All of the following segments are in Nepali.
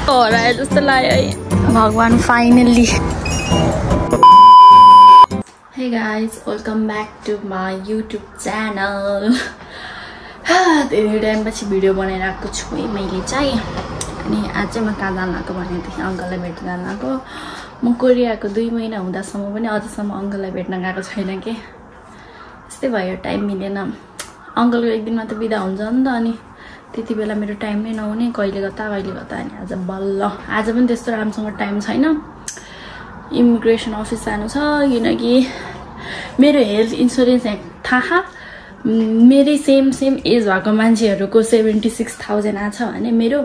हराए जस्तो लाग्यो है भगवान finally. Hey guys welcome back to my YouTube channel. धेरै टाइमपछि भिडियो बनाइरहेको छु है मैले चाहिँ। अनि आज चाहिँ म कहाँ जान लागेको भनेदेखि अङ्कललाई भेट्न जान लागेको। म कोरियाको 2 महिना हुँदासम्म पनि अझसम्म अङ्कललाई भेट्न गएको छैन के। यस्तै भयो, टाइम मिलेन। अङ्कलको एक दिनमा त बिदा हुन्छ नि त, अनि त्यति बेला मेरो टाइम नै नहुने, कहिले कता अनि आज बल्ल। आज पनि त्यस्तो राम्रोसँग टाइम छैन। इमिग्रेसन अफिस जानु छ किनकि मेरो हेल्थ इन्सुरेन्स थाहा मेरै सेम एज भएको मान्छेहरूको 76,000 आछ भने मेरो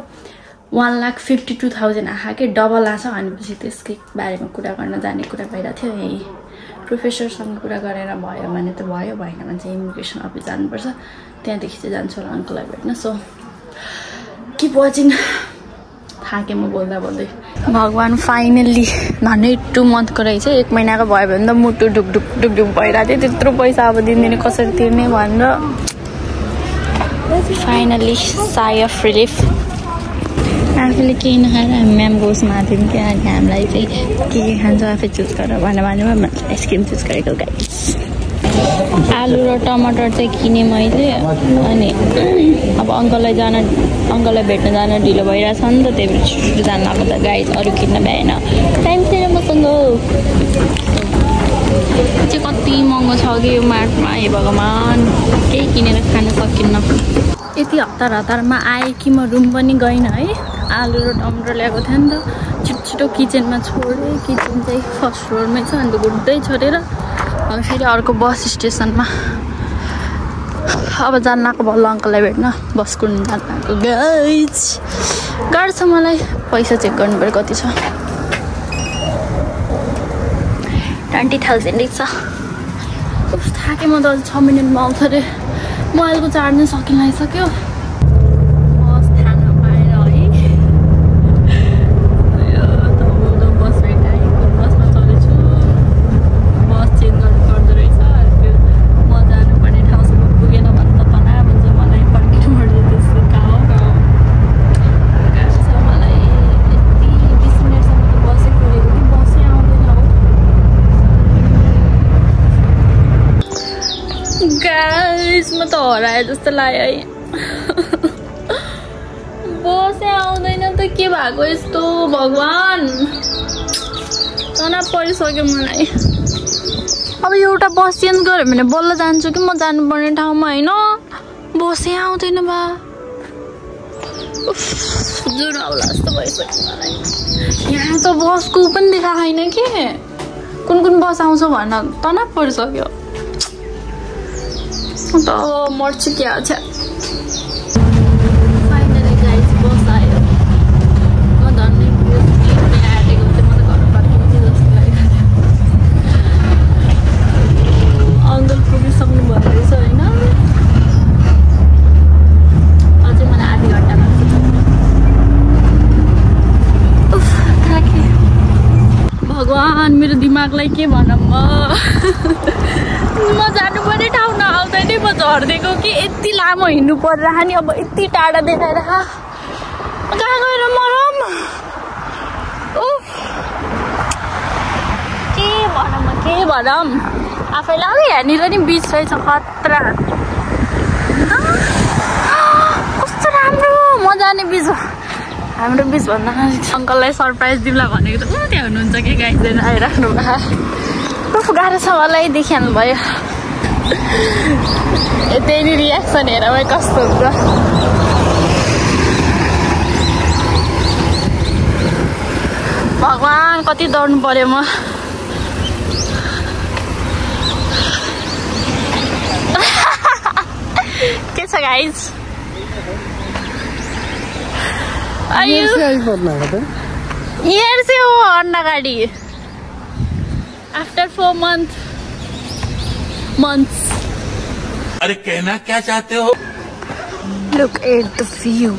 1,52,000 आहा के डबल आछ भनेपछि त्यसकै बारेमा कुरा गर्न जाने कुरा भइरहेको थियो। यही प्रोफेसरसँग कुरा गरेर भयो भने त भयो, भएन भने चाहिँ इमिग्रेसन अफिस जानुपर्छ। त्यहाँदेखि चाहिँ जान्छु होला अङ्कललाई भेट्न। So keep watching. थाकेँ म बोल्दा बोल्दै। भगवान फाइनल्ली झन्डै 2 मन्थको रहेछ। 1 महिनाको भयो भने त मुटु ढुकढुक भइरहेको थियो। त्यत्रो पैसा अब दिनदिनै कसरी तिर्ने भनेर फाइनल्ली साइ अफ रिलिफ। आफूले केही नखाएर हामी म्याङ्गोसमा थियौँ क्या। अनि हामीलाई चाहिँ के खान्छ आफै चुज गरेर भनेर आइसक्रिम चुज गरेको गाइस। आलु र टमाटर चाहिँ किनेँ मैले। अनि अब अङ्कललाई भेट्न जान ढिलो भइरहेछ नि त, त्यही भएर छिटो जान लाग्यो त गाइस। अरू किन्न भएन, टाइम थिएन मसँग। चाहिँ कति महँगो छ कि यो मार्टमा, हे भगवान केही किनेर खान सकिन्न। यति हतारमा आएँ कि म रुम पनि गइनँ है। आलु र टमाटर ल्याएको थिएँ नि त, छिटो किचनमा छोडेँ। किचन चाहिँ फर्स्ट फ्लोरमै छ। अन्त घुट्दै छोडेर अब फेरि अर्को बस स्टेसनमा अब जान आएको बल्ल अङ्कललाई भेट्न। बस कुद्नु जान आएको गाइज। गाह्रो छ मलाई। पैसा चेक गर्नु पऱ्यो कति छ। 20,000 रहेछ। थाकेँ म त। अझ 6 मिनटमा आउँछ अरे। मोबाइलको चार्ज नै सकिन आइसक्यो। बस थाहा पाएर है बस भेटाएँ। कुन बसमा चलेछु। बस चेन्ज गर्नु पर्दो रहेछ। त्यो म जानुपर्ने ठाउँसम्म पुगेन भने त तनाव हुन्छ मलाई। फर्किनु पर्यो त्यसको गाउँ गाह्रो छ मलाई। यति 20 मिनटसम्म त बसै कुरेको कि बसै आउँदैन हो गाइस। म त हराए जस्तो लाग्यो है। बसै आउँदैन त के भएको यस्तो भगवान। तनाव परिसक्यो मलाई। अब एउटा बस चेन्ज गऱ्यो भने बल्ल जान्छु कि म जानुपर्ने ठाउँमा, होइन? बसै आउँदैन बा। ज्वरो आउला जस्तो भइसक्यो मलाई। यहाँ त बसको पनि देखाएको छैन के। कुन बस आउँछ भन्न तनाव परिसक्यो। त मर्छु क्या छ। फाइनली गाइस बस आयो। म धन्नै आँटेको थिएँ। म त घर फर्किन्छु जस्तो लागेको थियो। अङ्कल पुगिसक्नु भएको रहेछ होइन। अझै मलाई आधी घन्टा लाग्छ। थाकेँ भगवान। मेरो दिमागलाई के भनौँ म जानुपर्ने ठाउँ नआउँदै म झर्दिएको कि यति लामो हिँड्नु पर्छ नि। अब यति टाढा देखाएर कहाँ गएर मरम। के भनौँ आफैलाई। अब यहाँनिर नि बिच रहेछ खतरा। कस्तो राम्रो मजाले बिच। हाम्रो बिच भन्दा अङ्कललाई सरप्राइज दिउँला भनेको त त्यहाँ हुनुहुन्छ कि गाइजहरू आइराख्नु भएको। गाह्रो छ मलाई। देखिहाल्नु भयो। त्यही रियाक्सन हेर भाइ कस्तो हुन्छ। भगवान कति दौड्नु पर्यो म। के छ गाइज? यहाँ से हो अन्डा गाडी। After 4 months। अरे कहना क्या चाहते हो? Look at the view।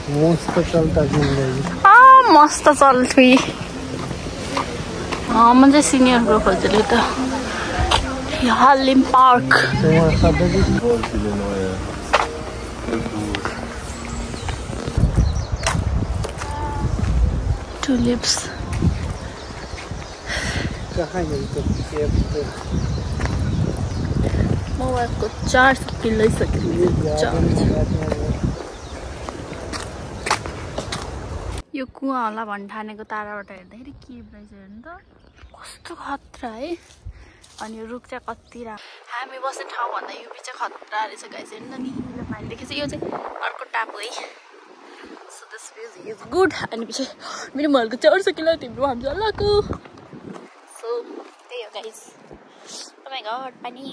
मस्त चलता जिंदगी। मस्त चल्थ्यो। म चाहिँ सिनियर ग्रुप खोजेको त। हालिम पार्क। tulips. मोबाइलको चार्ज किल्लैसक्यो। यो कुवा होला भन्ने ठानेको ताराबाट हेर्दाखेरि के रहेछ हेर्नु त, कस्तो खतरा है। अनि यो रुख चाहिँ कति हामी बस्ने ठाउँ भन्दा यो चाहिँ खतरा रहेछ गाइस। हेर्नु न निलो पानी देखेछ, यो चाहिँ अर्को टापु है। So this view is good. अनि पछि मेरो मोबाइलको 400 किलो तिम्रो हामी जल्लाको। सो त्यही हो गाइस। ओ माय गॉड पानी।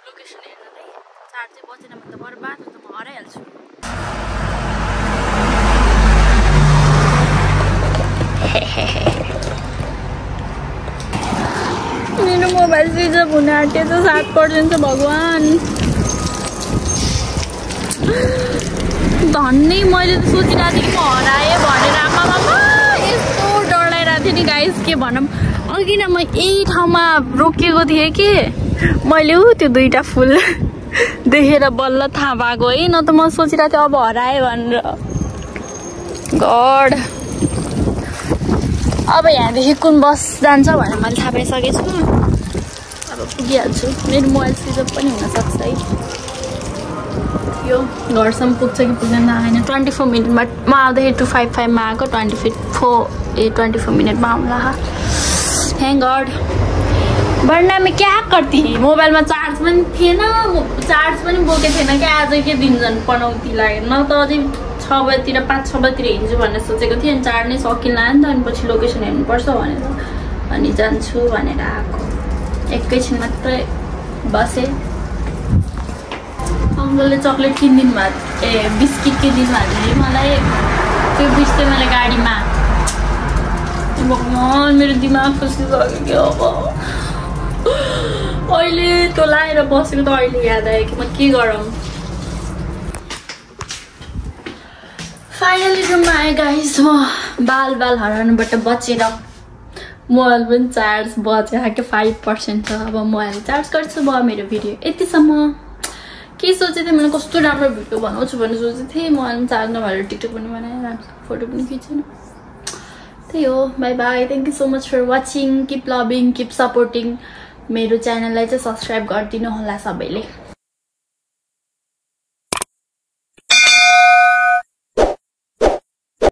लोकेसन हेर्नु है, चार्ज चाहिँ बचेन भने त बर्बाद हुन्छ, म हराइहाल्छु। मेरो मोबाइल स्विच अफ हुन आँटेछ, 7% छ। भगवान् धन्नै, मैले त सोचिरहेको थिएँ कि म हराएँ भनेर। आमामा यस्तो डर लागिरहेको थियो नि गाइस, के भनौँ। अघि न म यही ठाउँमा रोकिएको थिएँ कि मैले त्यो दुईटा फुल देखेर बल्ल थाहा भएको है, न त म सोचिरहेको थिएँ अब हराएँ भनेर। गड, अब यहाँदेखि कुन बस जान्छ भनेर मैले थाहा पाइसकेको छु। अब पुगिहाल्छु। मेरो मोबाइल स्विच अफ पनि हुनसक्छ है। यो घरसम्म पुग्छ कि पुग्दैन थाहा छैन। 24 मिनटमा म आउँदाखेरि 255मा आएको, 24 मिनटमा आउँला। Thank God. वरना मैं क्या करती, मोबाइलमा चार्ज पनि थिएन, चार्ज पनि बोकेको थिएन क्या। आज के दिन झन् पनौती लाग्यो। न त अझै 6 बजीतिर 5-6 बजीतिर हिँड्छु भनेर सोचेको थिएँ। अनि चार्ज नै सकिन्न नि त। अनि पछि लोकेसन हेर्नुपर्छ भनेर अनि जान्छु भनेर आएको। एकैछिन मात्रै बसेँ। अङ्कलले चक्लेट किनिदिनु भएको, बिस्किट किनिदिनु भएको थियो मलाई। त्यो बिस्दै मैले गाडीमा। भगवान् मेरो दिमाग फुस्किसक्यो कि अब अहिले त्यो लाएर बसेको त अहिले याद आयो कि म के गरौँ। फाइनली रुममा आएँ गाइस। म बाल हराउनुबाट बचेर मोबाइल पनि चार्ज बचेको कि 5% छ। अब मोबाइल चार्ज गर्छु। भयो मेरो भिडियो यतिसम्म। के सोचेको थिएँ मैले, कस्तो राम्रो भिडियो बनाउँछु भन्ने सोचेको थिएँ। मोबाइल चार्ज नभएर टिकटक पनि बनाएँ, राम्रो फोटो पनि खिचेन। त्यही हो। Bye bye. Thank you so much for watching. Keep loving, keep supporting. मेरो च्यानललाई चाहिँ सब्सक्राइब गरिदिनु होला सबैले।